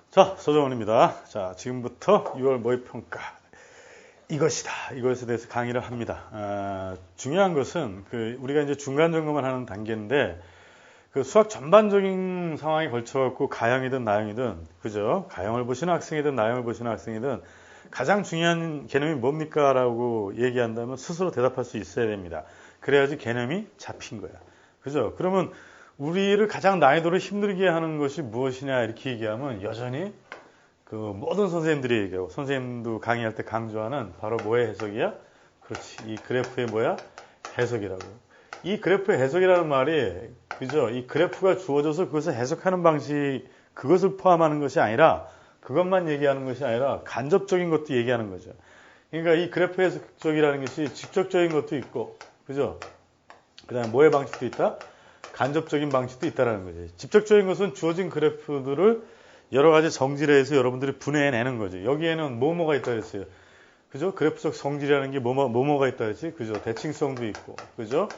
자, 서정원입니다. 자, 지금부터 6월 모의평가 이것이다. 이것에 대해서 강의를 합니다. 중요한 것은 우리가 이제 중간 점검을 하는 단계인데 수학 전반적인 상황에 걸쳐갖고 가형이든 나형이든 그죠? 가형을 보시는 학생이든 나형을 보시는 학생이든 가장 중요한 개념이 뭡니까? 라고 얘기한다면 스스로 대답할 수 있어야 됩니다. 그래야지 개념이 잡힌 거야. 그죠? 그러면 우리를 가장 난이도를 힘들게 하는 것이 무엇이냐 이렇게 얘기하면 여전히 모든 선생님들이 얘기하고 선생님도 강의할 때 강조하는 바로 뭐의 해석이야? 그렇지. 이 그래프의 뭐야? 해석이라고. 이 그래프의 해석이라는 말이 그죠? 이 그래프가 주어져서 그것을 해석하는 방식 그것을 포함하는 것이 아니라 그것만 얘기하는 것이 아니라 간접적인 것도 얘기하는 거죠. 그러니까 이 그래프 해석이라는 것이 직접적인 것도 있고 그죠? 그다음에 뭐의 방식도 있다? 간접적인 방식도 있다라는 거죠. 직접적인 것은 주어진 그래프들을 여러 가지 성질에 의해서 여러분들이 분해해내는 거죠. 여기에는 뭐뭐가 있다 그랬어요. 그죠? 그래프적 성질이라는 게 뭐뭐가 있다 그랬지? 그죠? 대칭성도 있고, 그죠?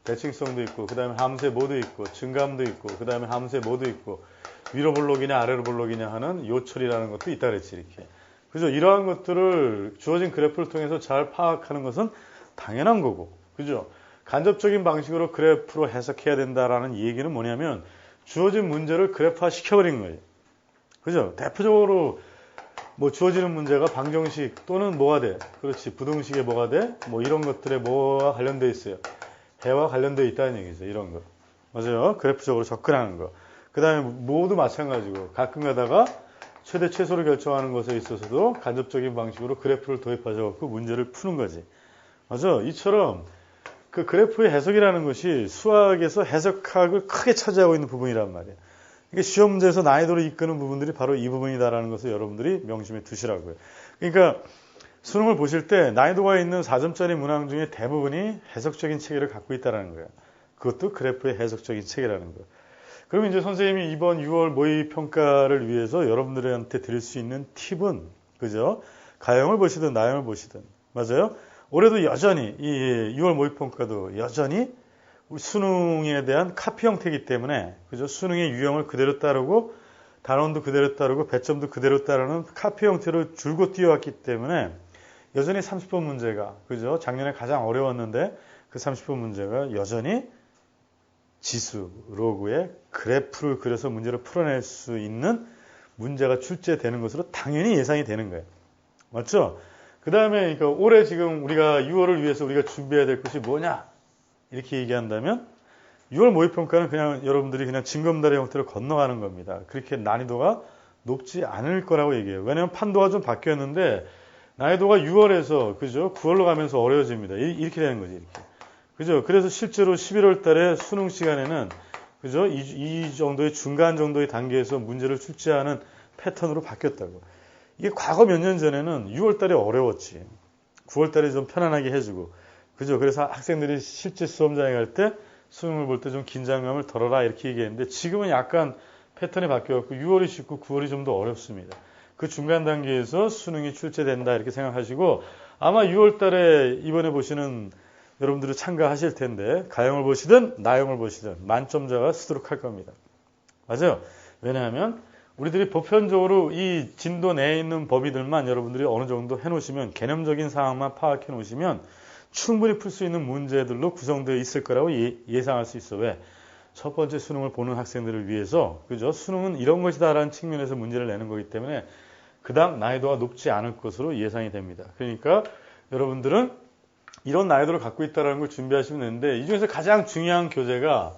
대칭성도 있고, 그 다음에 함수의 모도 있고, 증감도 있고, 그 다음에 함수의 모도 있고, 위로 볼록이냐 아래로 볼록이냐 하는 요철이라는 것도 있다 그랬지, 이렇게. 그죠? 이러한 것들을 주어진 그래프를 통해서 잘 파악하는 것은 당연한 거고, 그죠? 간접적인 방식으로 그래프로 해석해야 된다라는 얘기는 뭐냐면 주어진 문제를 그래프화 시켜버린 거예요. 그죠? 대표적으로 주어지는 문제가 방정식 또는 뭐가 돼? 그렇지. 부등식에 뭐가 돼? 이런 것들에 뭐와 관련되어 있어요? 해와 관련되어 있다는 얘기죠. 이런 거. 맞아요. 그래프적으로 접근하는 거. 그 다음에 모두 마찬가지고 가끔 가다가 최대 최소를 결정하는 것에 있어서도 간접적인 방식으로 그래프를 도입하셔서 문제를 푸는 거지. 맞아. 이처럼 그 그래프의 해석이라는 것이 수학에서 해석학을 크게 차지하고 있는 부분이란 말이에요. 이게 시험 문제에서 난이도를 이끄는 부분들이 바로 이 부분이다라는 것을 여러분들이 명심해 두시라고요. 그러니까 수능을 보실 때 난이도가 있는 4점짜리 문항 중에 대부분이 해석적인 체계를 갖고 있다는 거예요. 그것도 그래프의 해석적인 체계라는 거예요. 그러면 이제 선생님이 이번 6월 모의 평가를 위해서 여러분들한테 드릴 수 있는 팁은 그죠? 가형을 보시든 나형을 보시든 맞아요? 올해도 여전히 이 6월 모의평가도 여전히 수능에 대한 카피 형태이기 때문에 그죠? 수능의 유형을 그대로 따르고 단원도 그대로 따르고 배점도 그대로 따르는 카피 형태로 줄곧 띄워왔기 때문에 여전히 30번 문제가 그죠? 작년에 가장 어려웠는데 그 30번 문제가 여전히 지수, 로그의 그래프를 그려서 문제를 풀어낼 수 있는 문제가 출제되는 것으로 당연히 예상이 되는 거예요. 맞죠? 그 다음에 그러니까 올해 지금 우리가 6월을 위해서 우리가 준비해야 될 것이 뭐냐? 이렇게 얘기한다면 6월 모의평가는 그냥 여러분들이 그냥 징검다리 형태로 건너가는 겁니다. 그렇게 난이도가 높지 않을 거라고 얘기해요. 왜냐하면 판도가 좀 바뀌었는데 난이도가 6월에서 그죠? 9월로 가면서 어려워집니다. 이렇게 되는 거지. 이렇게. 그죠? 그래서 실제로 11월 달에 수능 시간에는 그죠? 이 정도의 중간 정도의 단계에서 문제를 출제하는 패턴으로 바뀌었다고. 이게 과거 몇 년 전에는 6월 달에 어려웠지. 9월 달에 좀 편안하게 해주고. 그죠? 그래서 학생들이 실제 수험장에 갈 때 수능을 볼 때 좀 긴장감을 덜어라 이렇게 얘기했는데 지금은 약간 패턴이 바뀌어갖고 6월이 쉽고 9월이 좀 더 어렵습니다. 그 중간 단계에서 수능이 출제된다 이렇게 생각하시고 아마 6월 달에 이번에 보시는 여러분들이 참가하실 텐데 가형을 보시든 나형을 보시든 만점자가 수두룩할 겁니다. 맞아요? 왜냐하면 우리들이 보편적으로 이 진도 내에 있는 범위들만 여러분들이 어느 정도 해놓으시면 개념적인 상황만 파악해 놓으시면 충분히 풀 수 있는 문제들로 구성되어 있을 거라고 예상할 수 있어. 왜? 첫 번째 수능을 보는 학생들을 위해서 그죠? 수능은 이런 것이다라는 측면에서 문제를 내는 거기 때문에 그닥 난이도가 높지 않을 것으로 예상이 됩니다. 그러니까 여러분들은 이런 난이도를 갖고 있다는 걸 준비하시면 되는데 이 중에서 가장 중요한 교재가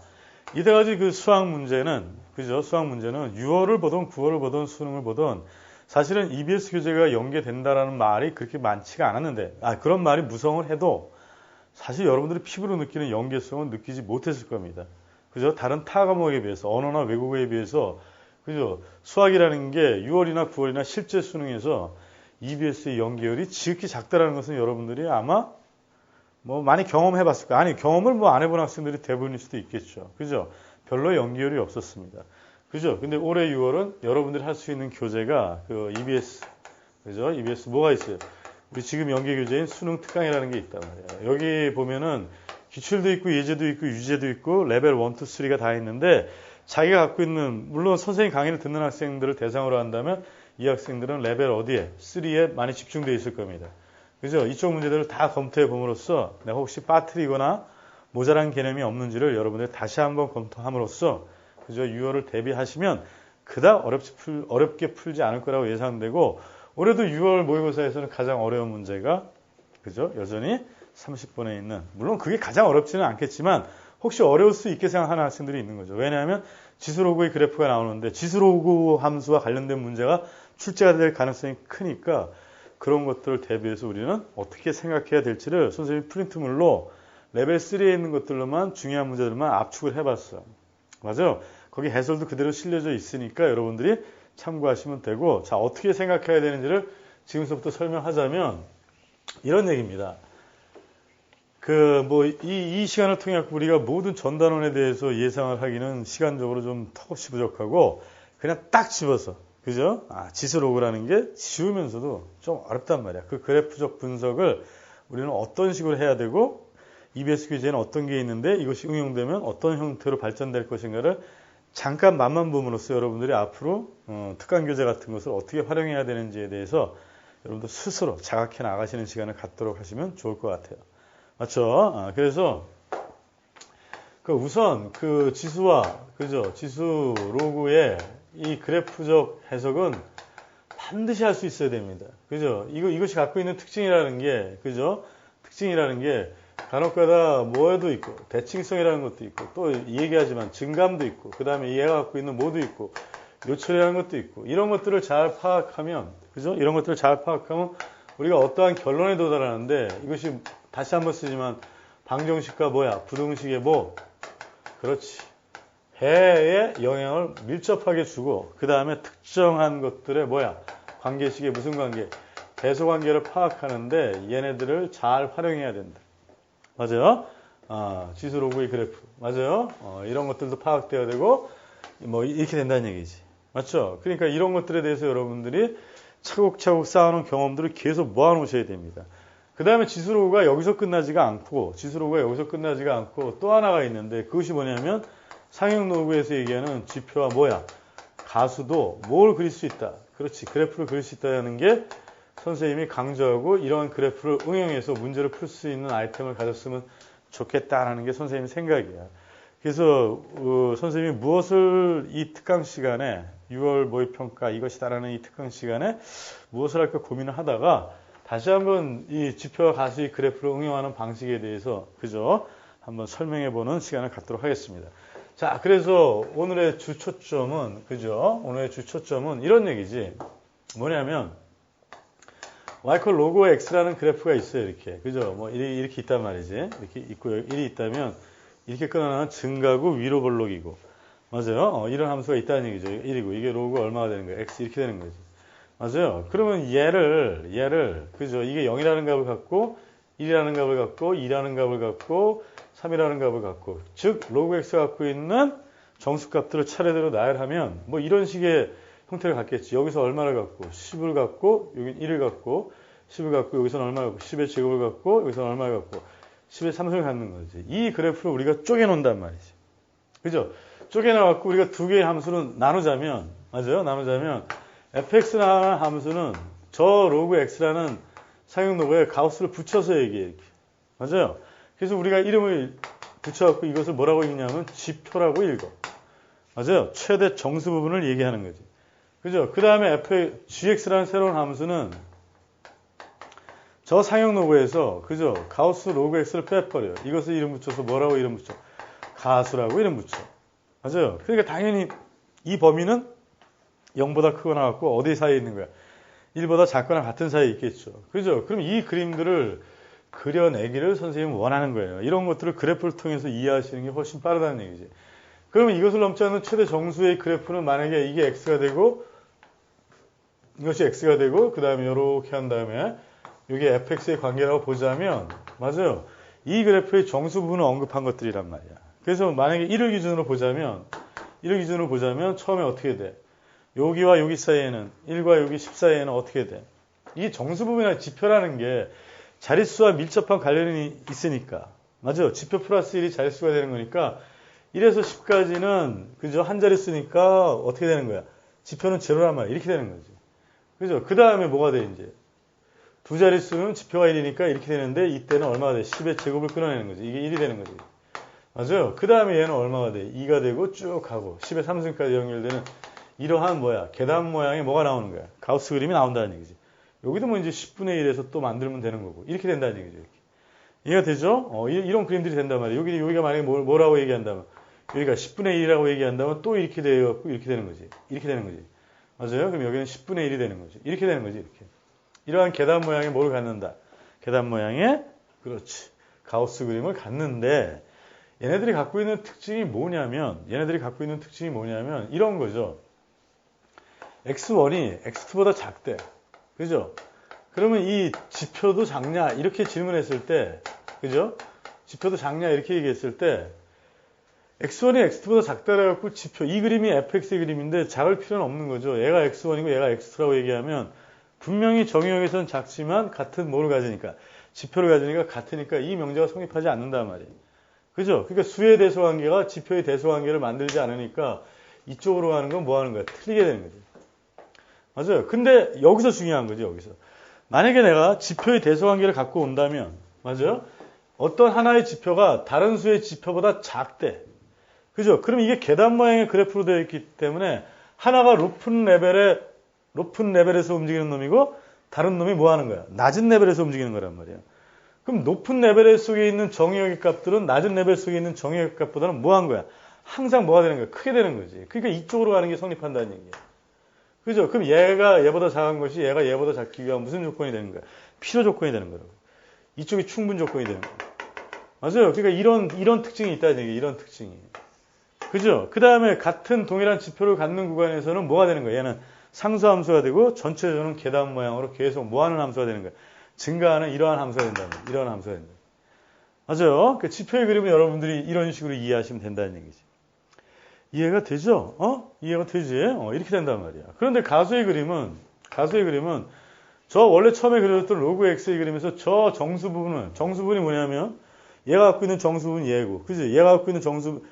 이때까지 그 수학 문제는 그죠? 수학 문제는 6월을 보든 9월을 보든 수능을 보든 사실은 EBS 교재가 연계된다라는 말이 그렇게 많지가 않았는데 그런 말이 무성을 해도 사실 여러분들이 피부로 느끼는 연계성은 느끼지 못했을 겁니다. 그죠? 다른 타 과목에 비해서 언어나 외국어에 비해서 그죠? 수학이라는 게 6월이나 9월이나 실제 수능에서 EBS의 연계율이 지극히 작다라는 것은 여러분들이 아마 많이 경험해 봤을 거예요. 아니, 경험을 안 해본 학생들이 대부분일 수도 있겠죠. 그죠? 별로 연계율이 없었습니다. 그죠? 근데 올해 6월은 여러분들이 할 수 있는 교재가 그 EBS, 그죠? EBS 뭐가 있어요? 우리 지금 연계 교재인 수능 특강이라는 게 있단 말이에요. 여기 보면은 기출도 있고 예제도 있고 유제도 있고 레벨 1, 2, 3가 다 있는데 자기가 갖고 있는, 물론 선생님 강의를 듣는 학생들을 대상으로 한다면 이 학생들은 레벨 어디에? 3에 많이 집중되어 있을 겁니다. 그죠? 이쪽 문제들을 다 검토해 봄으로써 내가 혹시 빠뜨리거나 모자란 개념이 없는지를 여러분들이 다시 한번 검토함으로써 그죠? 6월을 대비하시면 그닥 어렵게 풀지 않을 거라고 예상되고, 올해도 6월 모의고사에서는 가장 어려운 문제가 그죠? 여전히 30번에 있는, 물론 그게 가장 어렵지는 않겠지만 혹시 어려울 수 있게 생각하는 학생들이 있는 거죠. 왜냐하면 지수로그의 그래프가 나오는데 지수로그 함수와 관련된 문제가 출제가 될 가능성이 크니까 그런 것들을 대비해서 우리는 어떻게 생각해야 될지를 선생님이 프린트물로 레벨 3에 있는 것들로만, 중요한 문제들만 압축을 해봤어요. 맞아요. 거기 해설도 그대로 실려져 있으니까 여러분들이 참고하시면 되고, 자, 어떻게 생각해야 되는지를 지금부터 설명하자면 이런 얘기입니다. 이 시간을 통해 우리가 모든 전단원에 대해서 예상을 하기는 시간적으로 좀 턱없이 부족하고, 그냥 딱 집어서, 그죠? 지수로그라는 게 쉬우면서도 좀 어렵단 말이야. 그 그래프적 분석을 우리는 어떤 식으로 해야 되고, EBS 교재에는 어떤 게 있는데 이것이 응용되면 어떤 형태로 발전될 것인가를 잠깐 맛만 보므로써 여러분들이 앞으로 특강 교재 같은 것을 어떻게 활용해야 되는지에 대해서 여러분들 스스로 자각해 나가시는 시간을 갖도록 하시면 좋을 것 같아요. 맞죠? 그래서 우선 그 지수와 그죠? 지수 로그의 이 그래프적 해석은 반드시 할 수 있어야 됩니다. 그죠? 이것이 갖고 있는 특징이라는 게 그죠? 특징이라는 게 간혹가다 뭐에도 있고 대칭성이라는 것도 있고 또 얘기하지만 증감도 있고 그 다음에 얘가 갖고 있는 뭐도 있고 요철이라는 것도 있고 이런 것들을 잘 파악하면 그죠? 이런 것들을 잘 파악하면 우리가 어떠한 결론에 도달하는데 이것이 다시 한번 쓰지만 방정식과 뭐야? 부등식의 뭐? 그렇지. 해에 영향을 밀접하게 주고 그 다음에 특정한 것들의 뭐야? 관계식의 무슨 관계? 대소관계를 파악하는데 얘네들을 잘 활용해야 된다. 맞아요? 지수로그의 그래프. 맞아요? 이런 것들도 파악되어야 되고 뭐 이렇게 된다는 얘기지. 맞죠? 그러니까 이런 것들에 대해서 여러분들이 차곡차곡 쌓아놓은 경험들을 계속 모아놓으셔야 됩니다. 그 다음에 지수로그가 여기서 끝나지가 않고 또 하나가 있는데 그것이 뭐냐면 상형로그에서 얘기하는 지표와 뭐야? 가수도 뭘 그릴 수 있다. 그렇지. 그래프를 그릴 수 있다는 게 선생님이 강조하고 이러한 그래프를 응용해서 문제를 풀 수 있는 아이템을 가졌으면 좋겠다라는 게 선생님 생각이야. 그래서 선생님이 무엇을 이 특강 시간에 6월 모의평가 이것이다라는 이 특강 시간에 무엇을 할까 고민을 하다가 다시 한번 이 지표와 가수의 그래프를 응용하는 방식에 대해서 그죠? 한번 설명해보는 시간을 갖도록 하겠습니다. 자, 그래서 오늘의 주 초점은 그죠? 오늘의 주 초점은 이런 얘기지. 뭐냐면 y 로그 x라는 그래프가 있어요. 이렇게 그죠? 뭐 이렇게 있단 말이지. 이렇게 있고요. 1이 있다면 이렇게 끊어나는 증가구 위로 볼록이고 맞아요? 이런 함수가 있다는 얘기죠. 1이고 이게 로그가 얼마가 되는 거예요? x 이렇게 되는 거지. 맞아요? 그러면 얘를 그죠? 이게 0이라는 값을 갖고 1이라는 값을 갖고 2라는 값을 갖고 3이라는 값을 갖고 즉 로그 x가 갖고 있는 정수값들을 차례대로 나열하면 뭐 이런 식의 형태를 갖겠지. 여기서 얼마를 갖고 10을 갖고 여기 1을 갖고 10을 갖고 여기서는 얼마를 갖고 10의 제곱을 갖고 여기서는 얼마를 갖고 10의 3승을 갖는 거지. 이 그래프를 우리가 쪼개놓는단 말이지. 그죠? 쪼개놔갖고 우리가 두 개의 함수를 나누자면 맞아요? 나누자면 fx라는 함수는 저 로그 x라는 상형 로그에 가우스를 붙여서 얘기해. 이렇게. 맞아요? 그래서 우리가 이름을 붙여갖고 이것을 뭐라고 읽냐면 지표라고 읽어. 맞아요? 최대 정수 부분을 얘기하는 거지. 그죠? 그 다음에 gx라는 새로운 함수는 저 상형 로그에서 그죠? 가우스 로그 x를 빼버려요. 이것을 이름 붙여서 뭐라고 이름 붙여? 가수라고 이름 붙여. 맞아요? 그러니까 당연히 이 범위는 0보다 크거나 같고 어디 사이에 있는 거야? 1보다 작거나 같은 사이에 있겠죠. 그죠? 그럼 이 그림들을 그려내기를 선생님은 원하는 거예요. 이런 것들을 그래프를 통해서 이해하시는 게 훨씬 빠르다는 얘기지. 그러면 이것을 넘지 않는 최대 정수의 그래프는 만약에 이게 x가 되고 이것이 x가 되고 그 다음에 이렇게 한 다음에 이게 fx의 관계라고 보자면 맞아요. 이 그래프의 정수 부분을 언급한 것들이란 말이야. 그래서 만약에 1을 기준으로 보자면 처음에 어떻게 돼? 여기와 여기 사이에는 1과 여기 10 사이에는 어떻게 돼? 이 정수 부분이나 지표라는 게 자릿수와 밀접한 관련이 있으니까 맞아요. 지표 플러스 1이 자릿수가 되는 거니까 1에서 10까지는 그죠? 한 자리 쓰니까 어떻게 되는 거야? 지표는 제로란 말이야. 이렇게 되는 거지. 그죠? 그 다음에 뭐가 돼, 이제? 두 자릿수는 지표가 1이니까 이렇게 되는데 이때는 얼마가 돼? 10의 제곱을 끊어내는 거지. 이게 1이 되는 거지. 맞아요? 그 다음에 얘는 얼마가 돼? 2가 되고 쭉 가고 10의 3승까지 연결되는 이러한 뭐야? 계단 모양의 뭐가 나오는 거야? 가우스 그림이 나온다는 얘기지. 여기도 뭐 이제 10분의 1에서 또 만들면 되는 거고 이렇게 된다는 얘기죠. 이렇게. 이해가 되죠? 이런 그림들이 된단 말이에요. 여기가 만약에 뭐라고 얘기한다면 여기가 10분의 1이라고 얘기한다면 또 이렇게 되고 이렇게 되는 거지. 이렇게 되는 거지. 맞아요? 그럼 여기는 10분의 1이 되는 거지. 이렇게 되는 거지. 이렇게. 이러한 계단 모양의 뭘 갖는다? 계단 모양의 그렇지. 가우스 그림을 갖는데 얘네들이 갖고 있는 특징이 뭐냐면 이런 거죠. x1이 x2보다 작대. 그죠? 그러면 이 지표도 작냐? 이렇게 질문했을 때 그죠? 지표도 작냐? 이렇게 얘기했을 때 x1이 x2보다 작다 그래갖고 지표 이 그림이 fx의 그림인데 작을 필요는 없는 거죠. 얘가 x1이고 얘가 x2라고 얘기하면 분명히 정의역에서는 작지만 같은 뭐를 가지니까 지표를 가지니까 같으니까 이 명제가 성립하지 않는단 말이에요. 그죠? 그러니까 수의 대소 관계가 지표의 대소 관계를 만들지 않으니까 이쪽으로 가는 건 뭐 하는 거야? 틀리게 되는 거지. 맞아요. 근데 여기서 중요한 거지, 여기서. 만약에 내가 지표의 대소 관계를 갖고 온다면, 맞아요? 어떤 하나의 지표가 다른 수의 지표보다 작대. 그죠? 그럼 이게 계단 모양의 그래프로 되어 있기 때문에 하나가 높은 레벨에서 움직이는 놈이고 다른 놈이 뭐 하는 거야? 낮은 레벨에서 움직이는 거란 말이야. 그럼 높은 레벨 속에 있는 정의역의 값들은 낮은 레벨 속에 있는 정의역의 값보다는 뭐 한 거야? 항상 뭐가 되는 거야? 크게 되는 거지. 그러니까 이쪽으로 가는 게 성립한다는 얘기야. 그죠? 그럼 얘가 얘보다 작은 것이 얘가 얘보다 작기 위한 무슨 조건이 되는 거야? 필요 조건이 되는 거라고. 이쪽이 충분 조건이 되는 거야. 맞아요. 그러니까 이런 특징이 있다는 얘기야. 이런 특징이. 그죠? 그 다음에 같은 동일한 지표를 갖는 구간에서는 뭐가 되는 거야? 얘는 상수함수가 되고 전체적으로는 계단 모양으로 계속 뭐하는 함수가 되는 거야? 증가하는 이러한 함수가 된다는 거야. 이러한 함수가 된다. 맞아요. 그 지표의 그림을 여러분들이 이런 식으로 이해하시면 된다는 얘기지. 이해가 되죠? 이해가 되지? 이렇게 된단 말이야. 그런데 가수의 그림은 저 원래 처음에 그려졌던 로그 x의 그림에서 저 정수부분이 뭐냐면 얘가 갖고 있는 정수부는 얘고, 그지? 얘가 갖고 있는 정수부는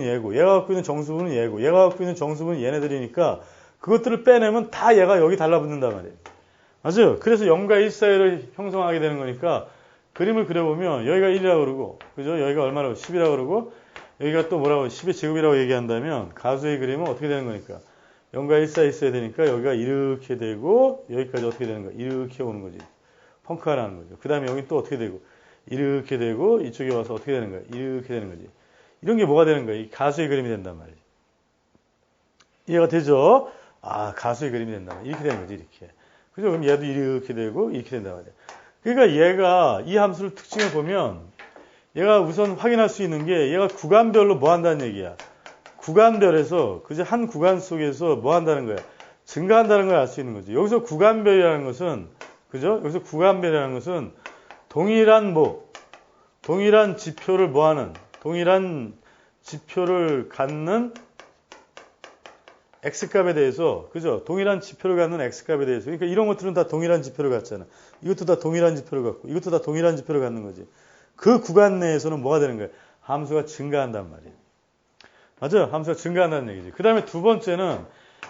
얘고, 얘가 갖고 있는 정수부는 얘고, 얘가 갖고 있는 정수부는 얘네들이니까 그것들을 빼내면 다 얘가 여기 달라붙는단 말이에요. 맞아요. 그래서 0과 1 사이를 형성하게 되는 거니까 그림을 그려보면 여기가 1이라고 그러고, 그죠? 여기가 얼마라고? 10이라고 그러고, 여기가 또 뭐라고? 10의 제곱이라고 얘기한다면 가수의 그림은 어떻게 되는 거니까? 0과 1 사이 있어야 되니까 여기가 이렇게 되고 여기까지 어떻게 되는 거야? 이렇게 오는 거지. 펑크가 나는 거죠. 그 다음에 여기 또 어떻게 되고 이렇게 되고 이쪽에 와서 어떻게 되는 거야? 이렇게 되는 거지. 이런 게 뭐가 되는 거야? 이 가수의 그림이 된단 말이지. 이해가 되죠? 가수의 그림이 된단 말이야. 이렇게 되는 거지. 이렇게. 그죠? 그럼 얘도 이렇게 되고 이렇게 된단 말이야. 그러니까 얘가 이 함수를 특징을 보면 얘가 우선 확인할 수 있는 게 얘가 구간별로 뭐 한다는 얘기야. 구간별에서 그저 한 구간 속에서 뭐 한다는 거야. 증가한다는 걸 알 수 있는 거지. 여기서 구간별이라는 것은 그죠? 여기서 구간별이라는 것은 동일한 지표를 동일한 지표를 갖는 x값에 대해서, 그죠? 동일한 지표를 갖는 x값에 대해서. 그러니까 이런 것들은 다 동일한 지표를 갖잖아. 이것도 다 동일한 지표를 갖고, 이것도 다 동일한 지표를 갖는 거지. 그 구간 내에서는 뭐가 되는 거야? 함수가 증가한단 말이에요. 맞아요? 함수가 증가한다는 얘기지. 그 다음에 두 번째는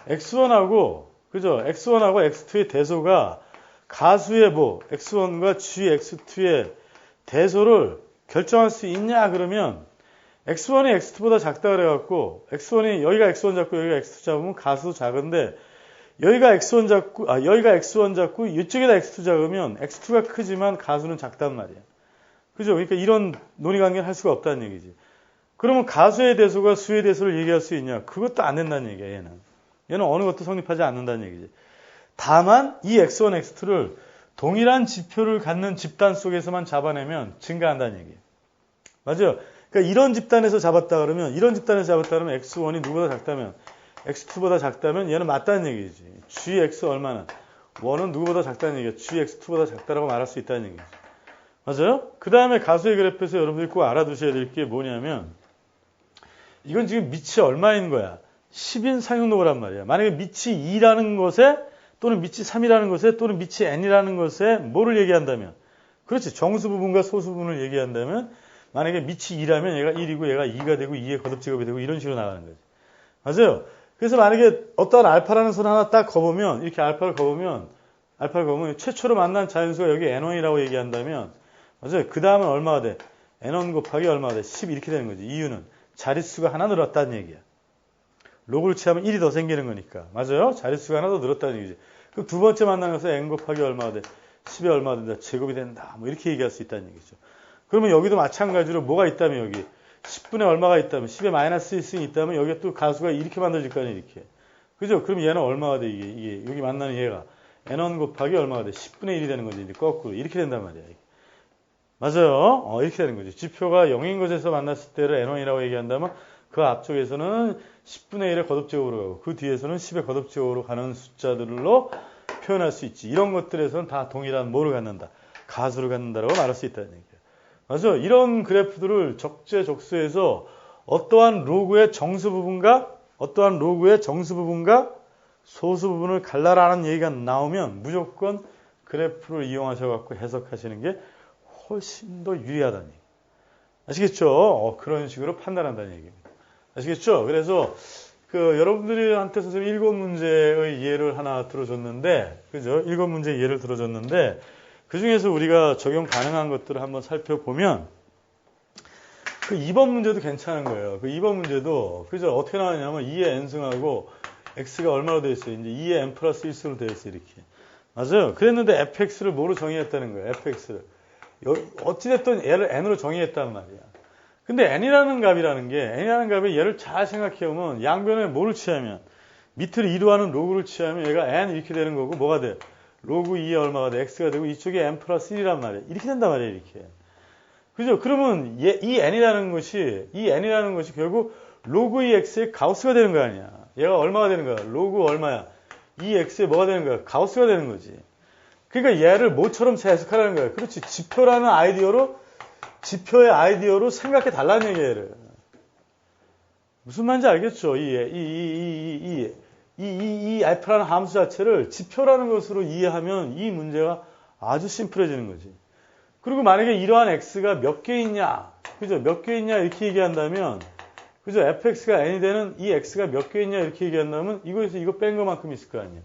x1하고, 그죠? x1하고 x2의 대소가 가수의 x1과 gx2의 대소를 결정할 수 있냐? 그러면 x1이 x2보다 작다 그래갖고 x1이 여기가 x1 잡고 여기가 x2 잡으면 가수 작은데 여기가 x1 잡고 이쪽에다 x2 잡으면 x2가 크지만 가수는 작단 말이야. 그죠? 그러니까 이런 논의관계는 할 수가 없다는 얘기지. 그러면 가수의 대소가 수의 대소를 얘기할 수 있냐? 그것도 안 된다는 얘기야, 얘는. 얘는 어느 것도 성립하지 않는다는 얘기지. 다만 이 x1, x2를 동일한 지표를 갖는 집단 속에서만 잡아내면 증가한다는 얘기예요. 맞아요? 그러니까 이런 집단에서 잡았다 그러면 x1이 누구보다 작다면 x2보다 작다면 얘는 맞다는 얘기지. gx 얼마나? 1은 누구보다 작다는 얘기야. gx2보다 작다라고 말할 수 있다는 얘기지. 맞아요? 그 다음에 가수의 그래프에서 여러분들이 꼭 알아두셔야 될 게 뭐냐면 이건 지금 밑이 얼마인 거야? 10인 상용로란 말이야. 만약에 밑이 2라는 것에 또는 밑이 3이라는 것에 또는 밑이 n이라는 것에 뭐를 얘기한다면 그렇지. 정수 부분과 소수 부분을 얘기한다면 만약에 밑이 2라면 얘가 1이고 얘가 2가 되고 2의 거듭제곱이 되고 이런 식으로 나가는 거지. 맞아요? 그래서 만약에 어떠한 알파라는 수를 하나 딱 거보면 이렇게 알파를 거보면 최초로 만난 자연수가 여기 n1이라고 얘기한다면 맞아요? 그 다음은 얼마가 돼? n1 곱하기 얼마가 돼? 10 이렇게 되는 거지. 이유는 자릿수가 하나 늘었다는 얘기야. 로그를 취하면 1이 더 생기는 거니까. 맞아요? 자릿수가 하나 더 늘었다는 얘기지. 그럼 두 번째 만나는 것은 n 곱하기 얼마가 돼? 10에 얼마가 된다? 제곱이 된다. 뭐 이렇게 얘기할 수 있다는 얘기죠. 그러면 여기도 마찬가지로 뭐가 있다면 여기 10분의 얼마가 있다면 10에 마이너스 1승이 있다면 여기에 또 가수가 이렇게 만들어질 거 아니에요. 이렇게. 그죠? 그럼 얘는 얼마가 돼? 이게 여기 만나는 얘가 n1 곱하기 얼마가 돼? 10분의 1이 되는 거지. 이제 거꾸로 이렇게 된단 말이야. 맞아요? 이렇게 되는 거죠. 지표가 0인 것에서 만났을 때를 n1이라고 얘기한다면 그 앞쪽에서는 10분의 1의 거듭제곱으로 가고 그 뒤에서는 10의 거듭제곱으로 가는 숫자들로 표현할 수 있지. 이런 것들에서는 다 동일한 뭐를 갖는다? 가수를 갖는다라고 말할 수 있다는 얘기예요. 맞아요? 이런 그래프들을 적재적소에서 어떠한 로그의 정수 부분과 소수 부분을 갈라라는 얘기가 나오면 무조건 그래프를 이용하셔서 해석하시는 게 훨씬 더 유리하다는 얘기. 아시겠죠? 그런 식으로 판단한다는 얘기입니다. 아시겠죠? 그래서 여러분들한테 선생님이 7문제의 예를 하나 들어줬는데, 그죠? 7문제 예를 들어줬는데, 그 중에서 우리가 적용 가능한 것들을 한번 살펴보면, 그 2번 문제도 괜찮은 거예요. 그 2번 문제도, 그죠? 어떻게 나왔냐면 2의 n승하고 x가 얼마로 되어 있어요? 이제 2의 n 플러스 1승으로 되어 있어요. 이렇게. 맞아요. 그랬는데 fx를 뭐로 정의했다는 거예요? fx를. 어찌됐든 얘를 n으로 정의했단 말이야. 근데 n이라는 값에 얘를 잘 생각해보면 양변에 뭐를 취하면 밑을 2로 하는 로그를 취하면 얘가 n 이렇게 되는 거고 뭐가 돼? 로그 2에 얼마가 돼? x가 되고 이쪽에 n 플러스 1이란 말이야. 이렇게 된단 말이야. 이렇게. 그죠? 그러면 이 n이라는 것이 결국 로그 2x의 가우스가 되는 거 아니야. 얘가 얼마가 되는 거야? 로그 얼마야? 2x에 뭐가 되는 거야? 가우스가 되는 거지. 그러니까 얘를 뭐처럼 해석하라는 거야. 그렇지. 지표의 아이디어로 생각해 달라는 얘기야, 얘를. 무슨 말인지 알겠죠? 이 alpha라는 함수 자체를 지표라는 것으로 이해하면 이 문제가 아주 심플해지는 거지. 그리고 만약에 이러한 x가 몇 개 있냐, 그죠? 몇 개 있냐 이렇게 얘기한다면, 그죠? fx가 n이 되는 이 x가 몇 개 있냐 이렇게 얘기한다면 이거에서 이거 뺀 것만큼 있을 거 아니야.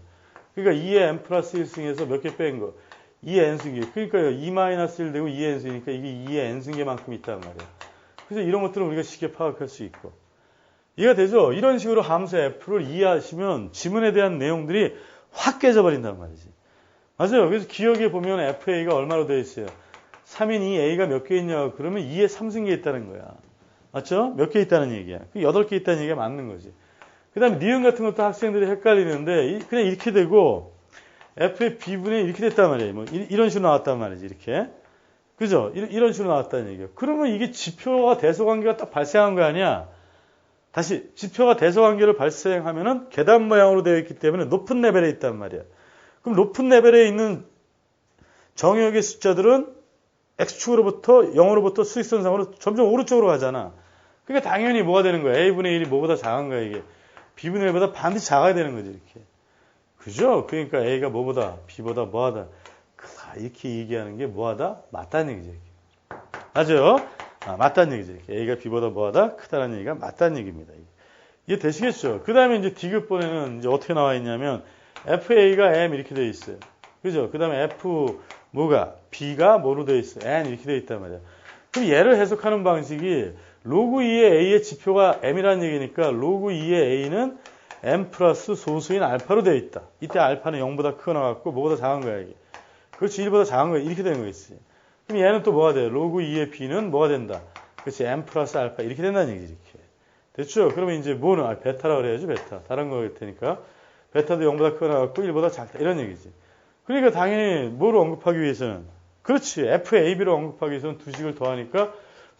그러니까 2의 n 플러스 1승에서 몇 개 뺀 거. 2의 n승계. 그러니까요. 2-1 되고 2의 n승이니까 이게 2의 n승계만큼 있단 말이야. 그래서 이런 것들은 우리가 쉽게 파악할 수 있고. 이해가 되죠? 이런 식으로 함수 f를 이해하시면 지문에 대한 내용들이 확 깨져버린단 말이지. 맞아요. 그래서 기억에 보면 fa가 얼마로 되어 있어요? 3인 2a가 몇 개 있냐? 그러면 2의 3승계 있다는 거야. 맞죠? 몇 개 있다는 얘기야. 8개 있다는 얘기가 맞는 거지. 그 다음에 니은 같은 것도 학생들이 헷갈리는데 그냥 이렇게 되고 f의 b분의 이렇게 됐단 말이에요. 뭐 이런 식으로 나왔단 말이지. 이렇게. 그죠? 이런 식으로 나왔다는 얘기예요. 그러면 이게 지표와 대소관계가 딱 발생한 거 아니야? 다시 지표가 대소관계를 발생하면은 계단 모양으로 되어 있기 때문에 높은 레벨에 있단 말이야. 그럼 높은 레벨에 있는 정역의 숫자들은 x축으로부터 0으로부터 수직선상으로 점점 오른쪽으로 가잖아. 그러니까 당연히 뭐가 되는 거야? a분의 1이 뭐보다 작은 거야, 이게. b분의 1보다 반드시 작아야 되는 거지, 이렇게. 그죠? 그러니까 a가 뭐보다, b보다 뭐하다. 이렇게 얘기하는 게 뭐하다? 맞다는 얘기죠. 맞아요? 맞다는 얘기죠. a가 b보다 뭐하다? 크다는 얘기가 맞다는 얘기입니다. 이해 되시겠죠? 그 다음에 이제 D급본에는 이제 어떻게 나와 있냐면, fa가 m 이렇게 되어 있어요. 그죠? 그 다음에 f 뭐가? b가 뭐로 되어 있어요? n 이렇게 되어 있단 말이야. 그럼 얘를 해석하는 방식이 로그 2의 a의 지표가 m이라는 얘기니까 로그 2의 a는 m 플러스 소수인 알파로 되어 있다. 이때 알파는 0보다 크거 나왔고 뭐보다 작은 거야 이게. 그렇지 1보다 작은 거야. 이렇게 되는 거겠지. 그럼 얘는 또 뭐가 돼? 로그 2의 b는 뭐가 된다? 그렇지 m 플러스 알파 이렇게 된다는 얘기지. 이렇게. 됐죠? 그러면 이제 뭐는 베타라고 그래야지 베타. 다른 거일 테니까. 베타도 0보다 크거 나왔고 1보다 작다. 이런 얘기지. 그러니까 당연히 뭐를 언급하기 위해서는 그렇지. FAB로 언급하기 위해서는 두 식을 더하니까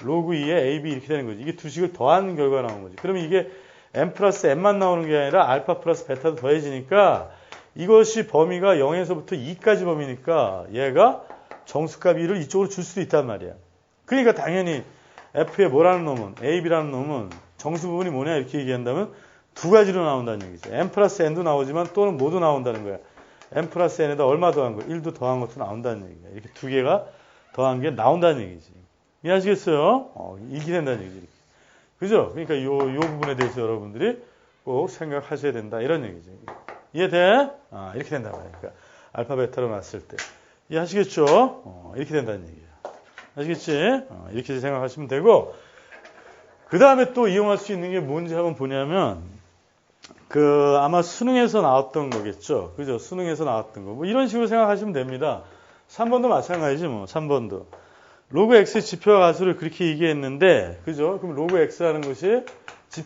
로그 2의 AB 이렇게 되는 거지. 이게 두 식을 더하는 결과가 나온 거지. 그러면 이게 m 플러스 m만 나오는 게 아니라 알파 플러스 베타도 더해지니까 이것이 범위가 0에서부터 2까지 범위니까 얘가 정수값 2를 이쪽으로 줄 수도 있단 말이야. 그러니까 당연히 F의 뭐라는 놈은 AB라는 놈은 정수 부분이 뭐냐 이렇게 얘기한다면 두 가지로 나온다는 얘기죠. m 플러스 n도 나오지만 또는 모두 나온다는 거야. m 플러스 n에다 얼마 더한 거? 1도 더한 것도 나온다는 얘기야. 이렇게 두 개가 더한 게 나온다는 얘기지. 이해하시겠어요? 이렇게 된다는 얘기지. 이렇게. 그죠? 그러니까 요 부분에 대해서 여러분들이 꼭 생각하셔야 된다. 이런 얘기죠. 이해돼? 이렇게 된단 말이야. 그러니까 알파, 베타로 놨을 때. 이해하시겠죠? 이렇게 된다는 얘기야. 아시겠지? 이렇게 생각하시면 되고, 그 다음에 또 이용할 수 있는 게 뭔지 한번 보냐면, 아마 수능에서 나왔던 거겠죠? 그죠? 수능에서 나왔던 거. 뭐 이런 식으로 생각하시면 됩니다. 3번도 마찬가지지 뭐, 3번도. 로그 x의 지표와 가수를 그렇게 얘기했는데, 그죠? 그럼 로그 x라는 것이,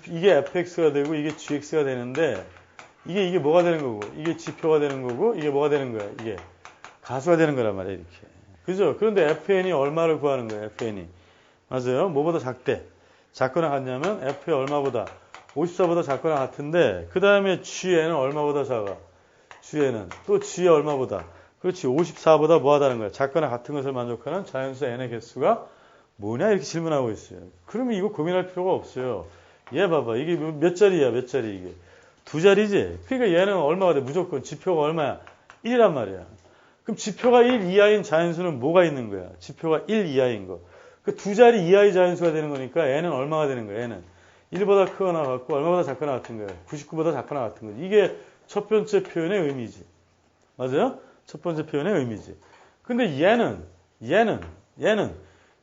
이게 fx가 되고, 이게 gx가 되는데, 이게 뭐가 되는 거고, 이게 지표가 되는 거고, 이게 뭐가 되는 거야? 이게 가수가 되는 거란 말이야, 이렇게. 그죠? 그런데 fn이 얼마를 구하는 거예요, fn이. 맞아요? 뭐보다 작대. 작거나 같냐면, f의 얼마보다, 54보다 작거나 같은데, 그 다음에 gn은 얼마보다 작아? gn은 또 g의 얼마보다? 그렇지, 54보다 뭐 하다는 거야? 작거나 같은 것을 만족하는 자연수 n의 개수가 뭐냐? 이렇게 질문하고 있어요. 그러면 이거 고민할 필요가 없어요. 얘 봐봐. 이게 몇 자리야, 몇 자리 이게? 두 자리지? 그러니까 얘는 얼마가 돼? 무조건 지표가 얼마야? 1이란 말이야. 그럼 지표가 1 이하인 자연수는 뭐가 있는 거야? 지표가 1 이하인 거. 그 두 자리 이하의 자연수가 되는 거니까 n은 얼마가 되는 거야? n은 1보다 크거나 같고 얼마보다 작거나 같은 거야. 99보다 작거나 같은 거지. 이게 첫 번째 표현의 의미지. 맞아요? 첫 번째 표현의 의미지. 근데 얘는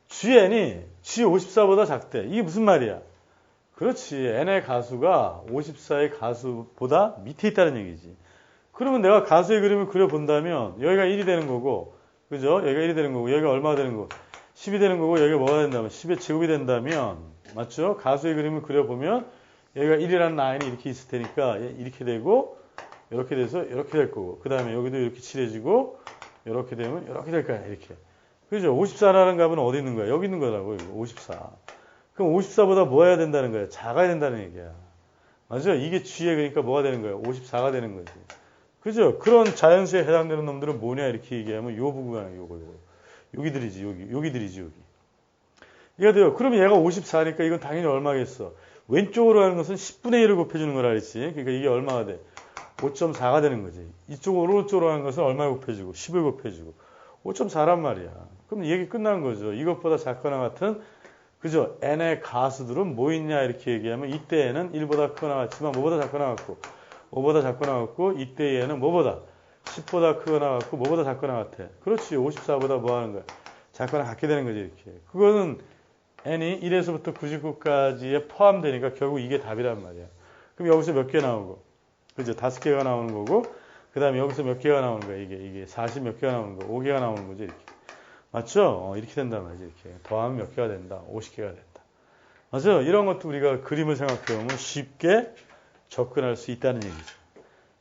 GN이 G54보다 작대. 이게 무슨 말이야? 그렇지. n의 가수가 54의 가수보다 밑에 있다는 얘기지. 그러면 내가 가수의 그림을 그려본다면 여기가 1이 되는 거고, 그죠? 여기가 1이 되는 거고, 여기가 얼마가 되는 거고, 10이 되는 거고, 여기가 뭐가 된다면 10의 제곱이 된다면, 맞죠? 가수의 그림을 그려보면 여기가 1이라는 라인이 이렇게 있을 테니까 이렇게 되고, 이렇게 돼서 이렇게 될 거고, 그 다음에 여기도 이렇게 칠해지고, 이렇게 되면 이렇게 될 거야, 이렇게. 그죠? 54라는 값은 어디 있는 거야? 여기 있는 거라고, 54. 그럼 54보다 뭐 해야 된다는 거야? 작아야 된다는 얘기야. 맞죠? 이게 G에 그러니까 뭐가 되는 거야? 54가 되는 거지. 그죠? 그런 자연수에 해당되는 놈들은 뭐냐? 이렇게 얘기하면 요 부분이 요거. 여기들이지, 여기들이지, 여기. 이해가 돼요? 그러면 얘가 54니까 이건 당연히 얼마겠어? 왼쪽으로 하는 것은 10분의 1을 곱해주는 거라 그랬지. 그러니까 이게 얼마가 돼? 5.4가 되는 거지. 이쪽 오른쪽으로 하는 것은 얼마 곱해주고 10을 곱해주고 5.4란 말이야. 그럼 얘기 끝난 거죠. 이것보다 작거나 같은 그죠? n의 가수들은 뭐 있냐 이렇게 얘기하면 이때에는 1보다 크거나 같지만 뭐보다 작거나 같고 5보다 작거나 같고 이때 얘는 뭐보다 10보다 크거나 같고 뭐보다 작거나 같아. 그렇지. 54보다 뭐 하는 거야? 작거나 같게 되는 거지 이렇게. 그거는 n이 1에서부터 99까지에 포함되니까 결국 이게 답이란 말이야. 그럼 여기서 몇 개 나오고 그죠? 5개가 나오는 거고 그 다음에 여기서 몇 개가 나오는 거야 이게 40 몇 개가 나오는 거 5개가 나오는 거지 이렇게. 맞죠? 이렇게 된단 말이지 이렇게. 더하면 몇 개가 된다? 50개가 된다. 맞아요? 이런 것도 우리가 그림을 생각해보면 쉽게 접근할 수 있다는 얘기죠.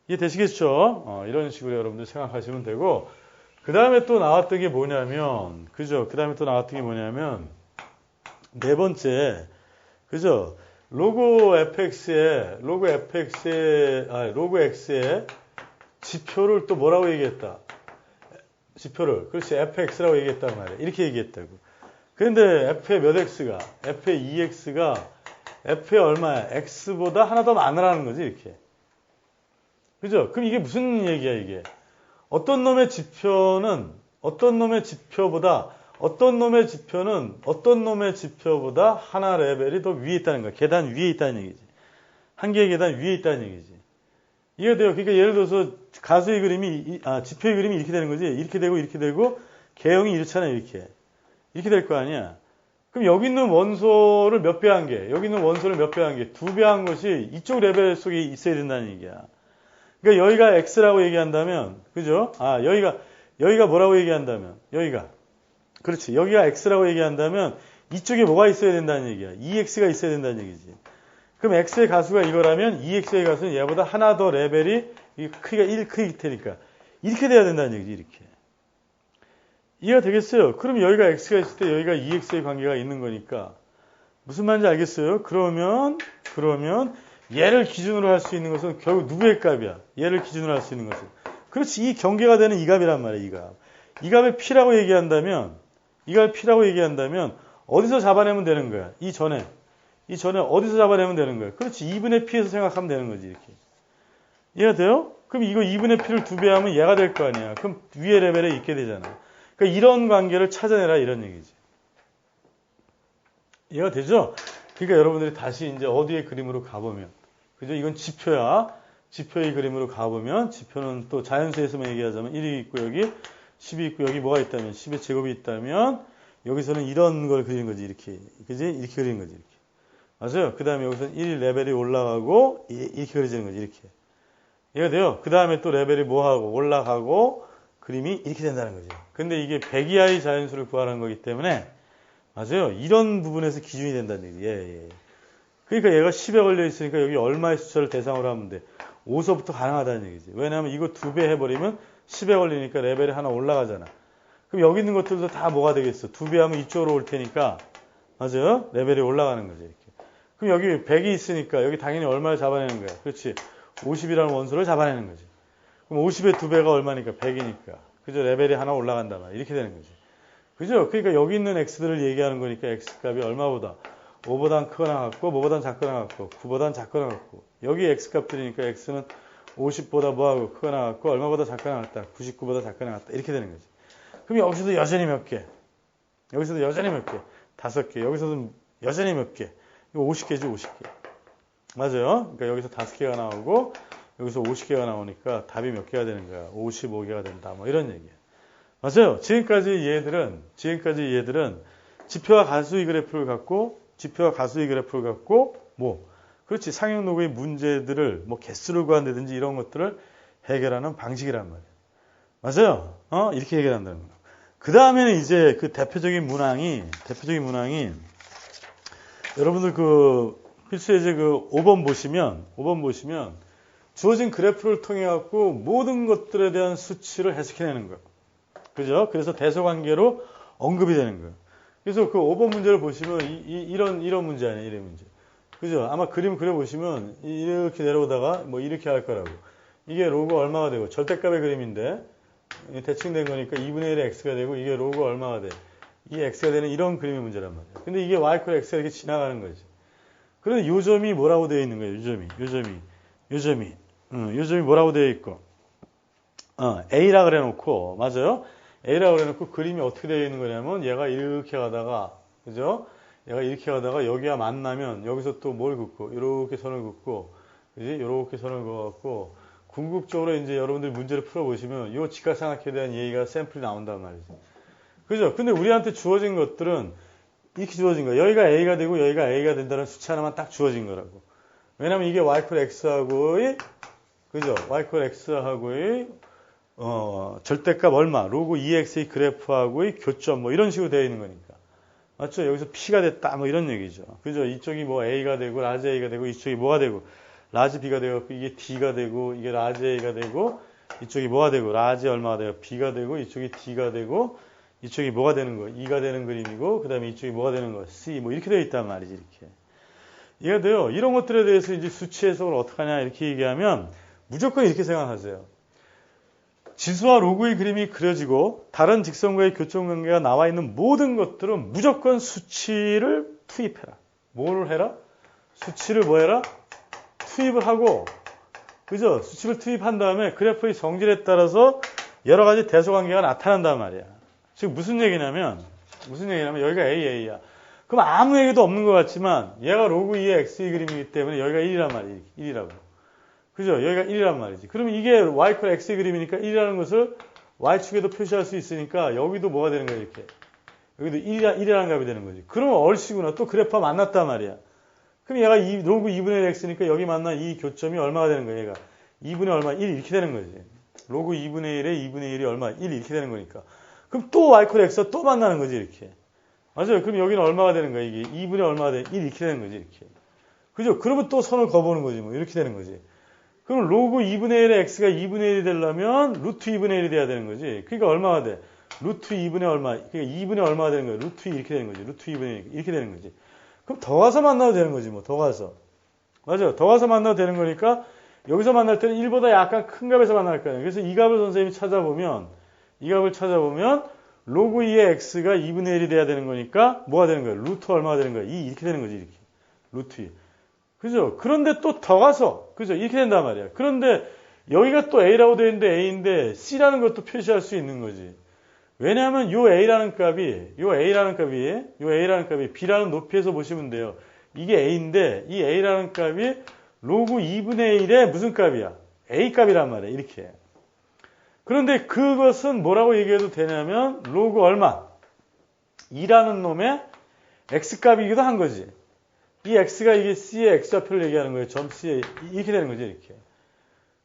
이해되시겠죠? 이런 식으로 여러분들 생각하시면 되고 그 다음에 또 나왔던 게 뭐냐면 그죠? 그 다음에 또 나왔던 게 뭐냐면 네 번째 그죠? 로그 x의 지표를 또 뭐라고 얘기했다? 지표를 그렇지 fx라고 얘기했단 말이야. 이렇게 얘기했다고. 그런데 f의 몇 x가 f의 2x가 f의 얼마야? x보다 하나 더 많으라는 거지 이렇게. 그죠? 그럼 이게 무슨 얘기야 이게? 어떤 놈의 지표는 어떤 놈의 지표보다 하나 레벨이 더 위에 있다는 거야. 계단 위에 있다는 얘기지. 한 개의 계단 위에 있다는 얘기지. 이해가 돼요? 그러니까 예를 들어서 가수의 그림이 지표의 그림이 이렇게 되는 거지. 이렇게 되고 개형이 이렇잖아 이렇게. 이렇게 될 거 아니야. 그럼 여기 있는 원소를 몇 배 한 게, 여기 있는 원소를 몇 배 한 게, 2배 한 것이 이쪽 레벨 속에 있어야 된다는 얘기야. 그러니까 여기가 x라고 얘기한다면, 그죠? 여기가 뭐라고 얘기한다면, 그렇지. 여기가 x라고 얘기한다면 이쪽에 뭐가 있어야 된다는 얘기야. 2x가 있어야 된다는 얘기지. 그럼 x의 가수가 이거라면 2x의 가수는 얘보다 하나 더 레벨이 크기가 1 크기 테니까 이렇게 돼야 된다는 얘기지. 이렇게. 이해가 되겠어요? 그럼 여기가 x가 있을 때 여기가 2x의 관계가 있는 거니까 무슨 말인지 알겠어요? 그러면 얘를 기준으로 할 수 있는 것은 결국 누구의 값이야? 얘를 기준으로 할 수 있는 것은. 그렇지. 이 경계가 되는 이 값이란 말이야. 이 값. 이 값을 p라고 얘기한다면 어디서 잡아내면 되는 거야? 이 전에 어디서 잡아내면 되는 거야? 그렇지. 2분의 p에서 생각하면 되는 거지. 이렇게. 이해가 돼요? 그럼 이거 2분의 p를 2배 하면 얘가 될 거 아니야. 그럼 위의 레벨에 있게 되잖아. 그러니까 이런 관계를 찾아내라 이런 얘기지. 이해가 되죠? 그러니까 여러분들이 다시 이제 어디에 그림으로 가보면, 그죠? 이건 지표야. 지표의 그림으로 가보면, 지표는 또 자연수에서만 얘기하자면 1이 있고 여기 10이 있고 여기 뭐가 있다면 10의 제곱이 있다면 여기서는 이런 걸 그리는 거지. 이렇게. 그지? 이렇게 그리는 거지. 이렇게. 맞아요? 그 다음에 여기서는 1 레벨이 올라가고 이렇게 그려지는 거지. 이렇게. 이해가 돼요? 그 다음에 또 레벨이 뭐하고 올라가고 그림이 이렇게 된다는 거죠. 근데 이게 100 이하의 자연수를 구하는 거기 때문에 맞아요. 이런 부분에서 기준이 된다는 얘기예요. 예. 그러니까 얘가 10에 걸려 있으니까 여기 얼마의 숫자를 대상으로 하면 돼. 5서부터 가능하다는 얘기지. 왜냐하면 이거 2배 해버리면 10에 걸리니까 레벨이 하나 올라가잖아. 그럼 여기 있는 것들도 다 뭐가 되겠어? 2배 하면 이쪽으로 올 테니까 맞아요? 레벨이 올라가는 거지. 이렇게. 그럼 여기 100이 있으니까 여기 당연히 얼마를 잡아내는 거야. 그렇지. 50이라는 원소를 잡아내는 거지. 그럼 50의 2배가 얼마니까? 100이니까. 그죠? 레벨이 하나 올라간다 말. 이렇게 되는 거지. 그죠? 그러니까 여기 있는 x들을 얘기하는 거니까 x 값이 얼마보다 5보단 크거나 같고 뭐보단 작거나 같고 9보단 작거나 같고 여기 x 값들이니까 x는 50보다 뭐하고 크거나 같고 얼마보다 작거나 같다. 99보다 작거나 같다. 이렇게 되는 거지. 그럼 여기서도 여전히 몇 개? 여기서도 여전히 몇 개? 5개. 여기서도 여전히 몇 개? 이거 50개지 50개. 맞아요. 그러니까 여기서 5개가 나오고 여기서 50개가 나오니까 답이 몇 개가 되는 거야? 55개가 된다. 뭐 이런 얘기야. 맞아요. 지금까지 얘들은 지표와 가수의 그래프를 갖고 뭐 그렇지 상형 로그의 문제들을 뭐 개수를 구한다든지 이런 것들을 해결하는 방식이란 말이야. 맞아요. 이렇게 해결한다는 거야. 그 다음에는 이제 그 대표적인 문항이 여러분들 그 필수에 이제 그 5번 보시면 주어진 그래프를 통해 갖고 모든 것들에 대한 수치를 해석해내는 거예요. 그죠? 그래서 대소관계로 언급이 되는 거예요. 그래서 그 5번 문제를 보시면 이런 문제 아니에요. 이런 문제. 그죠? 아마 그림 그려보시면 이렇게 내려오다가 뭐 이렇게 할 거라고. 이게 로그 얼마가 되고 절대값의 그림인데 대칭 된 거니까 2분의 1의 x가 되고 이게 로그 얼마가 돼. 이 x가 되는 이런 그림의 문제란 말이에요. 근데 이게 y 콜 x가 이렇게 지나가는 거지. 그런데 요점이 뭐라고 되어 있는 거예요? 요점이 뭐라고 되어 있고 A라 그래 놓고 맞아요? A라 그래 놓고 그림이 어떻게 되어 있는 거냐면 얘가 이렇게 가다가 그죠? 얘가 이렇게 가다가 여기와 만나면 여기서 또 뭘 긋고 이렇게 선을 긋고 그지? 이렇게 선을 그어갖고 궁극적으로 이제 여러분들 문제를 풀어보시면 이 직각삼각형에 대한 얘기가 샘플이 나온단 말이지. 그죠? 근데 우리한테 주어진 것들은 이렇게 주어진 거야. 여기가 A가 되고 여기가 A가 된다는 수치 하나만 딱 주어진 거라고. 왜냐면 이게 y 콜 x하고의 그죠? y 콜 x하고의 절대값 얼마, 로그 2x의 그래프하고의 교점 뭐 이런 식으로 되어 있는 거니까. 맞죠? 여기서 p가 됐다 뭐 이런 얘기죠. 그죠? 이쪽이 뭐 a가 되고 라지 a가 되고 이쪽이 뭐가 되고 라지 b가 되고 이게 d가 되고 이게 라지 a가 되고 이쪽이 뭐가 되고 라지 얼마가 되고 b가 되고 이쪽이 d가 되고 이쪽이 뭐가 되는 거 2가 되는 그림이고 그 다음에 이쪽이 뭐가 되는 거 c 뭐 이렇게 되어 있단 말이지 이렇게. 이해가 돼요? 이런 것들에 대해서 이제 수치 해석을 어떻게 하냐 이렇게 얘기하면 무조건 이렇게 생각하세요. 지수와 로그의 그림이 그려지고 다른 직선과의 교점관계가 나와 있는 모든 것들은 무조건 수치를 투입해라. 뭐를 해라? 수치를 뭐 해라? 투입을 하고 그죠? 수치를 투입한 다음에 그래프의 성질에 따라서 여러 가지 대소관계가 나타난단 말이야. 지금 무슨 얘기냐면 여기가 AA야. 그럼 아무 얘기도 없는 것 같지만 얘가 로그 2의 x의 그림이기 때문에 여기가 1이란 말이지. 1이라고. 그죠? 여기가 1이란 말이지. 그러면 이게 y 콜 x의 그림이니까 1이라는 것을 y축에도 표시할 수 있으니까 여기도 뭐가 되는 거야 이렇게. 여기도 1이라는 값이 되는 거지. 그러면 얼씨구나. 또 그래프가 만났단 말이야. 그럼 얘가 로그 2분의 1 x니까 여기 만난 이 교점이 얼마가 되는 거야 얘가. 2분의 얼마? 1 이렇게 되는 거지. 로그 2분의 1에 2분의 1이 얼마? 1 이렇게 되는 거니까. 그럼 또 y 콜 x가 또 만나는 거지 이렇게. 맞아요. 그럼 여기는 얼마가 되는 거야 이게. 2분의 얼마가 돼? 1 이렇게 되는 거지 이렇게. 그죠? 그러면 또 선을 그어보는 거지 뭐. 이렇게 되는 거지. 그럼 로그 2분의 1의 x가 2분의 1이 되려면 루트 2분의 1이 돼야 되는 거지. 그러니까 얼마가 돼? 루트 2분의 얼마? 그러니까 2분의 얼마가 되는 거야? 루트 2 이렇게 되는 거지. 루트 2분의 1 이렇게 되는 거지. 그럼 더 가서 만나도 되는 거지 뭐. 더 가서. 맞아요. 더 가서 만나도 되는 거니까 여기서 만날 때는 1보다 약간 큰 값에서 만날 거예요. 그래서 이 값을 선생님이 이 값을 찾아보면 로그 2의 x가 2분의 1이 돼야 되는 거니까 뭐가 되는 거야? 루트 얼마가 되는 거야? 2 이렇게 되는 거지 이렇게. 루트 2. 그죠? 그런데 또 더 가서, 그죠? 이렇게 된단 말이야. 그런데 여기가 또 A라고 되어 있는데 A인데 C라는 것도 표시할 수 있는 거지. 왜냐하면 요 A라는 값이 B라는 높이에서 보시면 돼요. 이게 A인데 이 A라는 값이 로그 2분의 1의 무슨 값이야? A 값이란 말이에요. 이렇게. 그런데 그것은 뭐라고 얘기해도 되냐면 로그 얼마? 2라는 놈의 X값이기도 한 거지. 이 X가 이게 C의 X좌표를 얘기하는 거예요. 점 C에 이렇게 되는 거죠. 이렇게.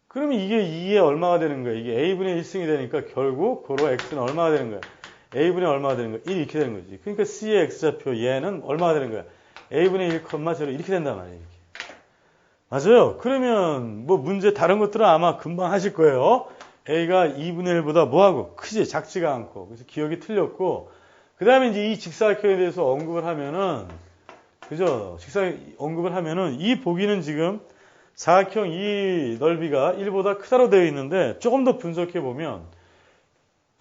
그러면 이게 2에 얼마가 되는 거예요? 이게 A분의 1승이 되니까 결국 고로 X는 얼마가 되는 거야? A분의 얼마가 되는 거야? 1 이렇게 되는 거지. 그러니까 C의 X좌표 얘는 얼마가 되는 거야? A분의 1, 0 이렇게 된단 말이에요. 이렇게. 맞아요. 그러면 뭐 문제 다른 것들은 아마 금방 하실 거예요. A가 2분의 1보다 뭐하고? 크지? 작지가 않고. 그래서 기억이 틀렸고 그 다음에 이제 이 직사각형에 대해서 언급을 하면은 그죠? 언급을 하면은 이 보기는 지금 사각형 이 넓이가 1보다 크다로 되어 있는데 조금 더 분석해 보면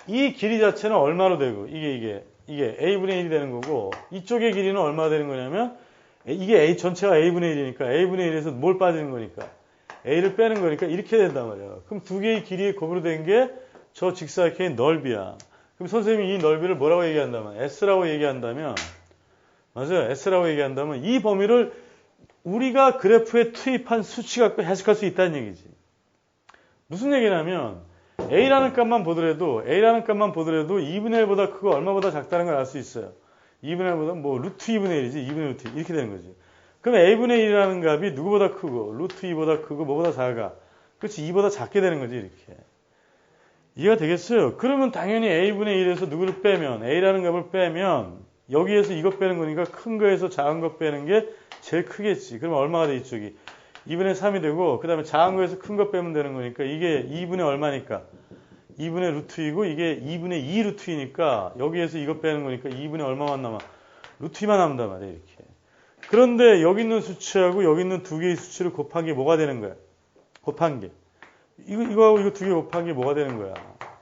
이 길이 자체는 얼마로 되고 이게 A분의 1이 되는 거고 이쪽의 길이는 얼마 되는 거냐면 이게 A 전체가 A분의 1이니까 A분의 1에서 뭘 빠지는 거니까 A를 빼는 거니까 이렇게 된단 말이야. 그럼 두 개의 길이의 곱으로 된 게 저 직사각형의 넓이야. 그럼 선생님이 이 넓이를 뭐라고 얘기한다면 S라고 얘기한다면 맞아요. S라고 얘기한다면 이 범위를 우리가 그래프에 투입한 수치 갖고 해석할 수 있다는 얘기지. 무슨 얘기냐면 A라는 값만 보더라도 2분의 1보다 크고 얼마보다 작다는 걸 알 수 있어요. 2분의 1보다 뭐 루트 2분의 1이지 2분의 루트 1 이렇게 되는 거지. 그럼 A분의 1이라는 값이 누구보다 크고 루트 2보다 크고 뭐보다 작아. 그렇지 2보다 작게 되는 거지 이렇게. 이해가 되겠어요? 그러면 당연히 A분의 1에서 누구를 빼면 A라는 값을 빼면 여기에서 이것 빼는 거니까 큰 거에서 작은 거 빼는 게 제일 크겠지. 그러면 얼마가 돼 이쪽이? 2분의 3이 되고 그 다음에 작은 거에서 큰 거 빼면 되는 거니까 이게 2분의 얼마니까? 2분의 루트 2고 이게 2분의 2 루트 2니까 여기에서 이것 빼는 거니까 2분의 얼마만 남아? 루트 2만 남는단 말이야 이렇게. 그런데 여기 있는 수치하고 여기 있는 두 개의 수치를 곱한 게 뭐가 되는 거야? 곱한 게. 이거하고 이거 두 개 곱한 게 뭐가 되는 거야?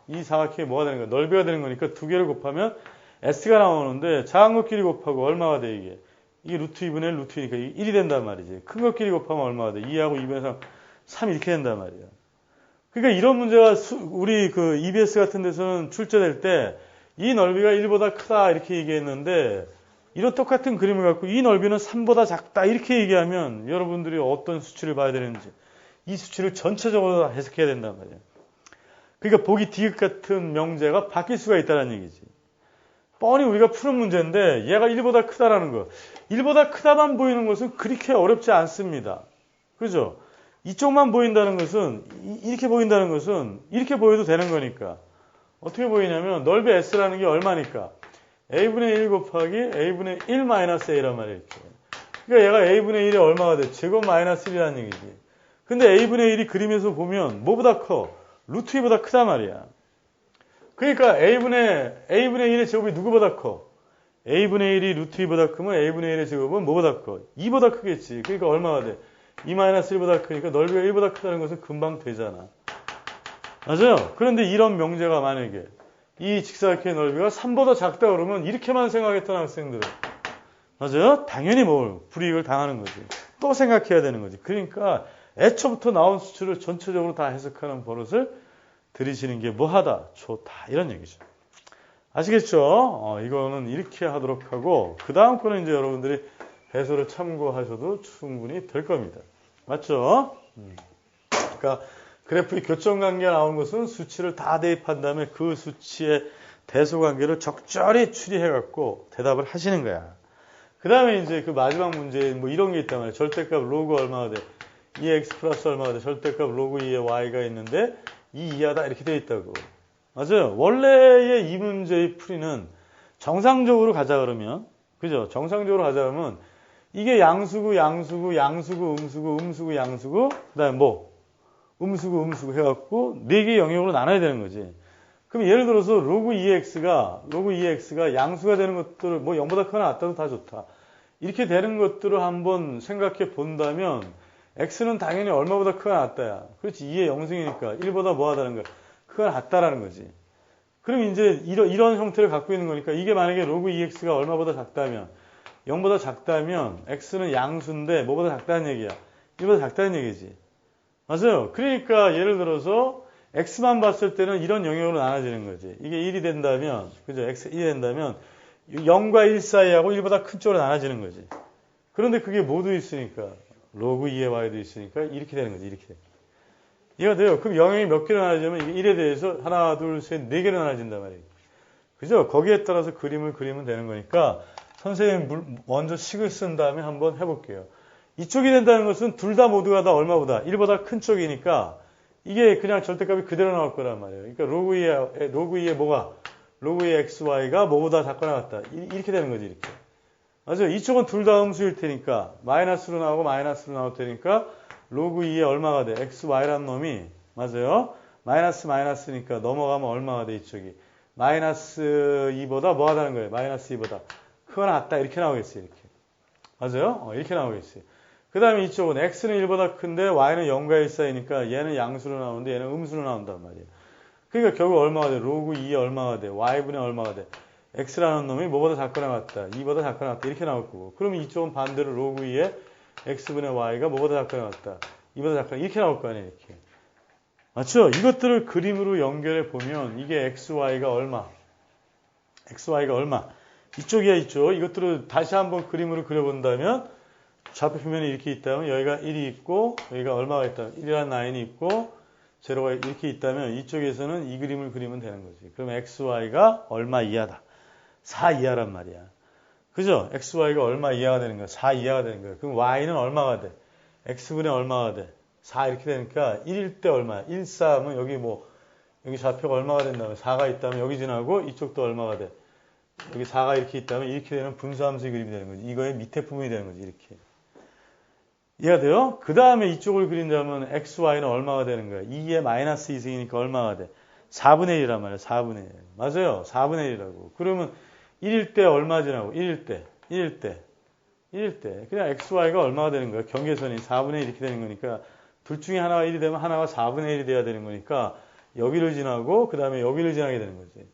이 사각형이 뭐가 되는 거야? 넓이가 되는 거니까 두 개를 곱하면 S가 나오는데 작은 것끼리 곱하고 얼마가 돼 이게? 이게 루트 2분의 1 루트 2니까 1이 된단 말이지. 큰 것끼리 곱하면 얼마가 돼? 2하고 2분의 3, 3 이렇게 된단 말이야. 그러니까 이런 문제가 우리 그 EBS 같은 데서는 출제될 때 이 넓이가 1보다 크다 이렇게 얘기했는데 이런 똑같은 그림을 갖고 이 넓이는 3보다 작다 이렇게 얘기하면 여러분들이 어떤 수치를 봐야 되는지 이 수치를 전체적으로 다 해석해야 된단 말이야. 그러니까 보기 디귿 같은 명제가 바뀔 수가 있다는 얘기지. 뻔히 우리가 푸는 문제인데 얘가 1보다 크다라는 거. 1보다 크다만 보이는 것은 그렇게 어렵지 않습니다. 그죠? 이쪽만 보인다는 것은 이렇게 보인다는 것은 이렇게 보여도 되는 거니까. 어떻게 보이냐면 넓이 S라는 게 얼마니까? A분의 1 곱하기 A분의 1 마이너스 A란 말이야. 이렇게. 그러니까 얘가 A분의 1이 얼마가 돼? 제곱 마이너스 1이라는 얘기지. 근데 A분의 1이 그림에서 보면 뭐보다 커? 루트 2보다 크단 말이야. 그러니까 A분의 1의 제곱이 누구보다 커? A분의 1이 루트 2보다 크면 A분의 1의 제곱은 뭐보다 커? 2보다 크겠지. 그러니까 얼마가 돼? 2-1보다 크니까 넓이가 1보다 크다는 것은 금방 되잖아. 맞아요? 그런데 이런 명제가 만약에 이 직사각형의 넓이가 3보다 작다 그러면 이렇게만 생각했던 학생들은 맞아요? 당연히 불이익을 당하는 거지. 또 생각해야 되는 거지. 그러니까 애초부터 나온 수치를 전체적으로 다 해석하는 버릇을 들이시는 게 뭐하다? 좋다. 이런 얘기죠. 아시겠죠? 이거는 이렇게 하도록 하고 그 다음 거는 이제 여러분들이 해설을 참고하셔도 충분히 될 겁니다. 맞죠? 그러니까 그래프의 교점관계가 나온 것은 수치를 다 대입한 다음에 그 수치의 대소관계를 적절히 추리해갖고 대답을 하시는 거야. 그 다음에 이제 그 마지막 문제에 뭐 이런 게 있단 말이야. 절대값 로그 얼마가 돼? 2x 플러스 얼마가 돼? 절대값 로그 2의 y가 있는데 2 이하다 이렇게 돼 있다고. 맞아요. 원래의 이 문제의 풀이는 정상적으로 가자 그러면 그죠? 정상적으로 가자 그러면 이게 양수구, 양수구, 양수구, 음수구, 음수구, 양수구 그 다음에 뭐 음수구, 음수구 해갖고 4개의 영역으로 나눠야 되는 거지. 그럼 예를 들어서 로그 2x가 양수가 되는 것들을 뭐 0보다 크거나 같다도 다 좋다. 이렇게 되는 것들을 한번 생각해 본다면 x는 당연히 얼마보다 크거나 같다야. 그렇지. 2의 영승이니까 1보다 뭐하다는 거야. 크거나 같다라는 거지. 그럼 이제 이런 형태를 갖고 있는 거니까 이게 만약에 로그 2x가 얼마보다 작다면 0보다 작다면 x는 양수인데 뭐보다 작다는 얘기야. 1보다 작다는 얘기지. 맞아요. 그러니까 예를 들어서 x만 봤을 때는 이런 영역으로 나눠지는 거지. 이게 1이 된다면, 그죠? x 1이 된다면 0과 1 사이하고 1보다 큰 쪽으로 나눠지는 거지. 그런데 그게 모두 있으니까 로그 2의 y도 있으니까 이렇게 되는 거지. 이렇게. 이해가 돼요? 그럼 영역이 몇 개로 나눠지면 이게 1에 대해서 하나, 둘, 셋, 네 개로 나눠진단 말이에요. 그죠? 거기에 따라서 그림을 그리면 되는 거니까 선생님 먼저 식을 쓴 다음에 한번 해볼게요. 이쪽이 된다는 것은 둘 다 모두가 다 얼마보다 1보다 큰 쪽이니까 이게 그냥 절대값이 그대로 나올 거란 말이에요. 그러니까 로그 2의 뭐가? 로그 2의 xy가 뭐보다 작거나 같다. 이렇게 되는 거지, 이렇게. 맞아요. 이쪽은 둘 다 음수일 테니까 마이너스로 나오고 마이너스로 나올 테니까 로그 2에 얼마가 돼? xy라는 놈이 맞아요. 마이너스니까 넘어가면 얼마가 돼, 이쪽이? 마이너스 2보다 뭐 하다는 거예요? 마이너스 2보다 크거나 같다. 이렇게 나오겠어요, 이렇게. 맞아요? 이렇게 나오겠어요. 그 다음에 이쪽은 x는 1보다 큰데 y는 0과 1 사이니까 얘는 양수로 나오는데 얘는 음수로 나온단 말이에요. 그러니까 결국 얼마가 돼? 로그 2에 얼마가 돼? y분의 얼마가 돼? x라는 놈이 뭐보다 작거나 같다. 2보다 작거나 같다. 이렇게 나올 거고. 그러면 이쪽은 반대로 로그 2에 x분의 y가 뭐보다 작거나 같다. 2보다 작거나 이렇게 나올 거 아니에요. 이렇게. 맞죠? 이것들을 그림으로 연결해 보면 이게 xy가 얼마? xy가 얼마? 이쪽이야, 이쪽. 이것들을 다시 한번 그림으로 그려본다면 좌표 표면이 이렇게 있다면 여기가 1이 있고 여기가 얼마가 있다면 1이라는 라인이 있고 제로가 이렇게 있다면 이쪽에서는 이 그림을 그리면 되는 거지. 그럼 xy가 얼마 이하다. 4 이하란 말이야. 그죠? xy가 얼마 이하가 되는 거야? 4 이하가 되는 거야. 그럼 y는 얼마가 돼? x분의 얼마가 돼? 4 이렇게 되니까 1일 때 얼마야? 1, 4하면 여기 좌표가 얼마가 된다면 4가 있다면 여기 지나고 이쪽도 얼마가 돼? 여기 4가 이렇게 있다면 이렇게 되는 분수함수의 그림이 되는 거지. 이거의 밑에 부분이 되는 거지. 이렇게. 이해가 돼요? 그 다음에 이쪽을 그린다면 xy는 얼마가 되는 거야? 2의 마이너스 2승이니까 얼마가 돼? 4분의 1이란 말이야. 4분의 1. 맞아요. 4분의 1이라고. 그러면 1일 때 얼마 지나고? 1일 때. 그냥 xy가 얼마가 되는 거야? 경계선이 4분의 1 이렇게 되는 거니까 둘 중에 하나가 1이 되면 하나가 4분의 1이 돼야 되는 거니까 여기를 지나고 그 다음에 여기를 지나게 되는 거지.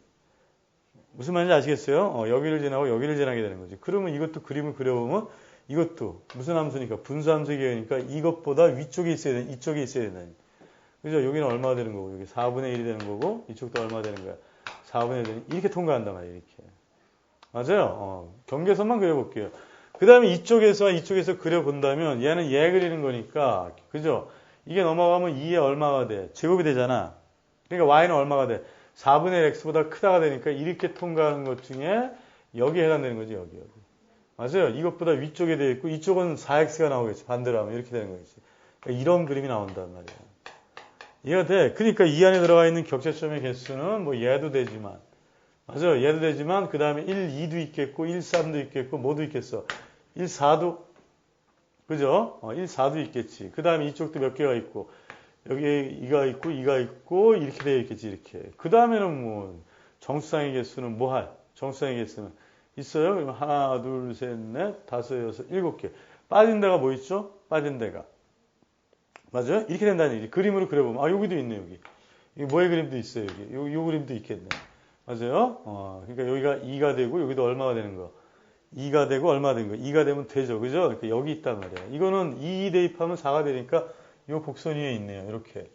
무슨 말인지 아시겠어요? 여기를 지나고 여기를 지나게 되는 거지. 그러면 이것도 그림을 그려보면 이것도 무슨 함수니까 분수함수의 계획이니까 이것보다 위쪽에 있어야 되는 이쪽에 있어야 된다. 그죠? 여기는 얼마가 되는 거고 여기 4분의 1이 되는 거고 이쪽도 얼마 되는 거야? 4분의 1이 이렇게 통과한단 말이에요. 이렇게. 맞아요? 경계선만 그려볼게요. 그 다음에 이쪽에서 그려본다면 얘는 얘 그리는 거니까 그죠? 이게 넘어가면 2에 얼마가 돼? 제곱이 되잖아. 그러니까 y는 얼마가 돼? 4분의 1 x보다 크다가 되니까 이렇게 통과하는 것 중에 여기에 해당되는 거지. 여기. 맞아요. 이것보다 위쪽에 되어 있고 이쪽은 4x가 나오겠지. 반대로 하면 이렇게 되는 거겠지. 그러니까 이런 그림이 나온단 말이야. 이해가 돼? 그러니까 이 안에 들어가 있는 격제점의 개수는 뭐 얘도 되지만 맞아요. 얘도 되지만 그 다음에 1, 2도 있겠고 1, 3도 있겠고 뭐도 있겠어. 1, 4도 그죠? 1, 4도 있겠지. 그 다음에 이쪽도 몇 개가 있고 여기에 2가 있고 2가 있고 이렇게 되어 있겠지. 이렇게. 그 다음에는 뭐 정수상의 개수는 뭐 할? 정수상의 개수는 있어요. 그러면 하나, 둘, 셋, 넷, 다섯, 여섯, 일곱 개. 빠진 데가 뭐 있죠? 빠진 데가. 맞아요? 이렇게 된다는 얘기. 그림으로 그려보면 여기도 있네. 여기. 이 뭐의 그림도 있어요. 여기. 요 그림도 있겠네. 맞아요? 그러니까 여기가 2가 되고 여기도 얼마가 되는 거? 2가 되고 얼마 되는 거? 2가 되면 되죠. 그죠? 그러니까 여기 있단 말이야. 이거는 2 대입하면 4가 되니까 이 곡선 위에 있네요. 이렇게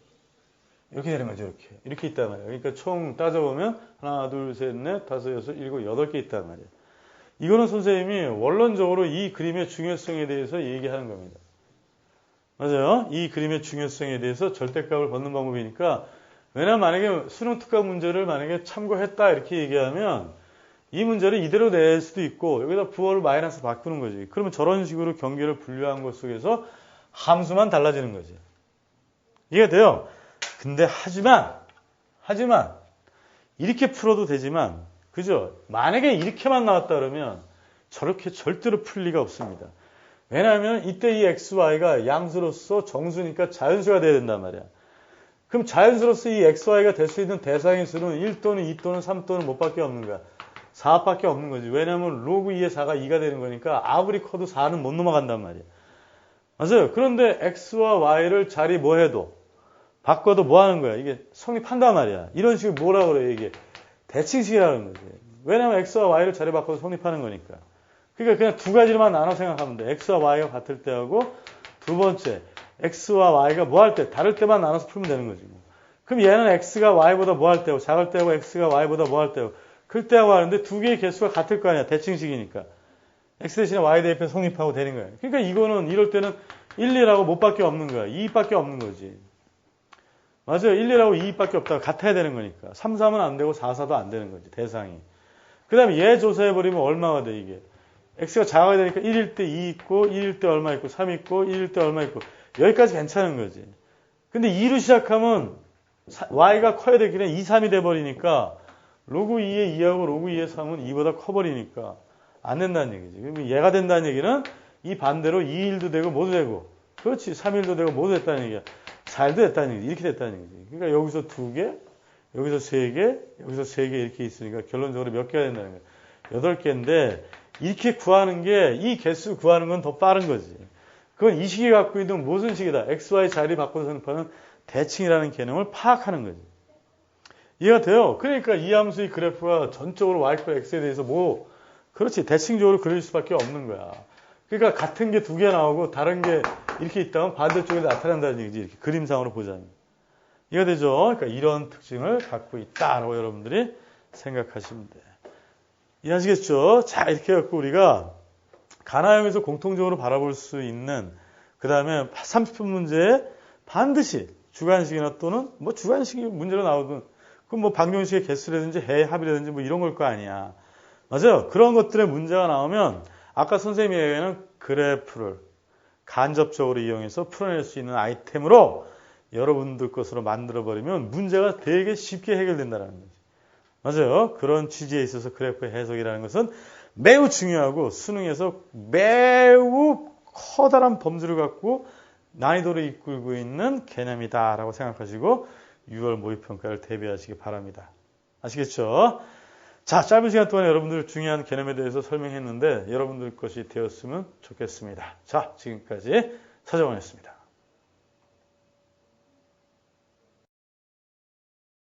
되는 거죠. 이렇게 있단 말이에요. 그러니까 총 따져보면 하나, 둘, 셋, 넷, 다섯, 여섯, 일곱, 여덟 개 있단 말이에요. 이거는 선생님이 원론적으로 이 그림의 중요성에 대해서 얘기하는 겁니다. 맞아요? 이 그림의 중요성에 대해서 절대값을 벗는 방법이니까 왜냐면 만약에 수능 특강 문제를 만약에 참고했다 이렇게 얘기하면 이 문제를 이대로 낼 수도 있고 여기다 부호를 마이너스 바꾸는 거지. 그러면 저런 식으로 경계를 분류한 것 속에서 함수만 달라지는 거지. 이해가 돼요? 근데 하지만 이렇게 풀어도 되지만 그죠? 만약에 이렇게만 나왔다 그러면 저렇게 절대로 풀 리가 없습니다. 왜냐하면 이때 이 xy가 양수로서 정수니까 자연수가 돼야 된단 말이야. 그럼 자연수로서 이 xy가 될 수 있는 대상의 수는 1 또는 2 또는 3 또는 뭐밖에 없는 거야. 4밖에 없는 거지. 왜냐하면 로그 2의 4가 2가 되는 거니까 아무리 커도 4는 못 넘어간단 말이야. 맞아요. 그런데 x와 y를 자리 뭐 해도 바꿔도 뭐 하는 거야. 이게 성립한단 말이야. 이런 식으로 뭐라 그래 이게 대칭식이라는 거지. 왜냐하면 x와 y를 자리 바꿔서 성립하는 거니까. 그러니까 그냥 두 가지로만 나눠 생각하면 돼. x와 y가 같을 때하고 두 번째 x와 y가 뭐 할 때 다를 때만 나눠서 풀면 되는 거지. 그럼 얘는 x가 y보다 뭐 할 때고 작을 때고 x가 y보다 뭐 할 때고 클 때하고 하는데 두 개의 개수가 같을 거 아니야. 대칭식이니까. x 대신에 y 대입해 성립하고 되는 거야. 그러니까 이거는 이럴 때는 1, 2라고 못밖에 없는 거야. 2밖에 없는 거지. 맞아요. 1, 2라고 2밖에 없다가 같아야 되는 거니까. 3, 3은 안 되고 4, 4도 안 되는 거지. 대상이. 그 다음에 얘 조사해버리면 얼마가 돼 이게. x가 작아야 되니까 1일 때 2 있고 2일 때 얼마 있고 3 있고 1일 때 얼마 있고 여기까지 괜찮은 거지. 근데 2로 시작하면 y가 커야 되긴 해. 2, 3이 돼버리니까 로그 2의 2하고 로그 2의 3은 2보다 커버리니까 안 된다는 얘기지. 그러면 얘가 된다는 얘기는 이 반대로 2일도 되고 뭐도 되고 그렇지 3일도 되고 뭐도 됐다는 얘기야. 4일도 됐다는 얘기지. 이렇게 됐다는 얘기지. 그러니까 여기서 2개, 여기서 3개, 여기서 3개 이렇게 있으니까 결론적으로 몇 개가 된다는 거야. 8개인데 이렇게 구하는 게 이 개수 구하는 건 더 빠른 거지. 그건 이 식이 갖고 있는 무슨 식이다. XY 자리 바꿔서 성립하는 대칭이라는 개념을 파악하는 거지. 이해가 돼요? 그러니까 이 함수의 그래프가 전적으로 Y과 X에 대해서 그렇지. 대칭적으로 그릴 수밖에 없는 거야. 그러니까 같은 게 두 개 나오고 다른 게 이렇게 있다면 반대쪽에 나타난다는 얘기지. 이렇게 그림상으로 보자면. 이해가 되죠? 그러니까 이런 특징을 갖고 있다라고 여러분들이 생각하시면 돼. 이해하시겠죠? 자, 이렇게 해갖고 우리가 가나형에서 공통적으로 바라볼 수 있는 그 다음에 30분 문제에 반드시 주관식이나 또는 뭐 주관식이 문제로 나오든 그럼 뭐 방정식의 개수라든지 해의 합이라든지 뭐 이런 걸 거 아니야. 맞아요? 그런 것들의 문제가 나오면 아까 선생님이 얘기하는 그래프를 간접적으로 이용해서 풀어낼 수 있는 아이템으로 여러분들 것으로 만들어버리면 문제가 되게 쉽게 해결된다는 거지. 맞아요. 그런 취지에 있어서 그래프의 해석이라는 것은 매우 중요하고 수능에서 매우 커다란 범주를 갖고 난이도를 이끌고 있는 개념이다라고 생각하시고 6월 모의평가를 대비하시기 바랍니다. 아시겠죠? 자, 짧은 시간 동안 여러분들 중요한 개념에 대해서 설명했는데 여러분들 것이 되었으면 좋겠습니다. 자, 지금까지 서정원이었습니다.